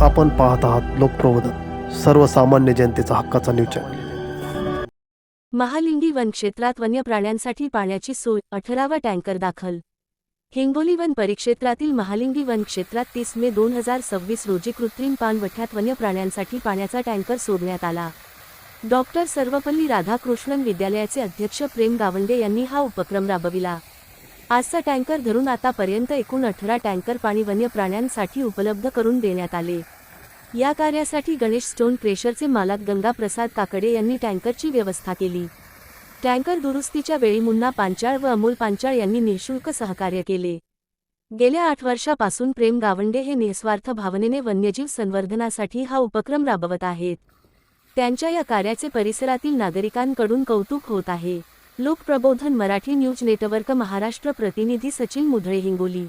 आपण पाहत आहात लोकप्रबोधन, सर्वसामान्य जनतेचा हक्काचा न्यूज चॅनल। महालिंगी वनक्षेत्रात वन्य प्राण्यांसाठी पाण्याची सोय, 18वा टँकर दाखल। हिंगोली वन परिक्षेत्रातील महालिंगी वनक्षेत्रात 30 मे 2026 रोजी कृत्रिम पाणवठ्यात वन्य प्राण्यांसाठी पाण्याचा टँकर सोडण्यात आला। डॉक्टर सर्वपल्ली राधाकृष्णन विद्यालयाचे अध्यक्ष प्रेम गावंडे यांनी हा उपक्रम राबविला। आजचा टँकर धरून आतापर्यंत एकूण 18 टँकर पाणी वन्य प्राण्यांसाठी उपलब्ध करून देण्यात आले। या कार्यासाठी गणेश स्टोन क्रेशरचे मालक गंगाप्रसाद काकडे यांनी टँकरची व्यवस्था केली। टँकर दुरुस्तीच्या वेळी मुन्ना पांचाळ व अमोल पांचाळ यांनी निःशुल्क सहकार्य केले। गेल्या 8 वर्षापासून प्रेम गावंडे हे निस्वार्थ भावनेने वन्यजीव संवर्धनासाठी हा उपक्रम राबवत आहेत। त्यांच्या या कार्याचे परिसरातील नागरिकांकडून कौतुक होत आहे। लोकप्रबोधन मराठी न्यूज नेटवर्क महाराष्ट्र प्रतिनिधी सचिन मुधळे, हिंगोली।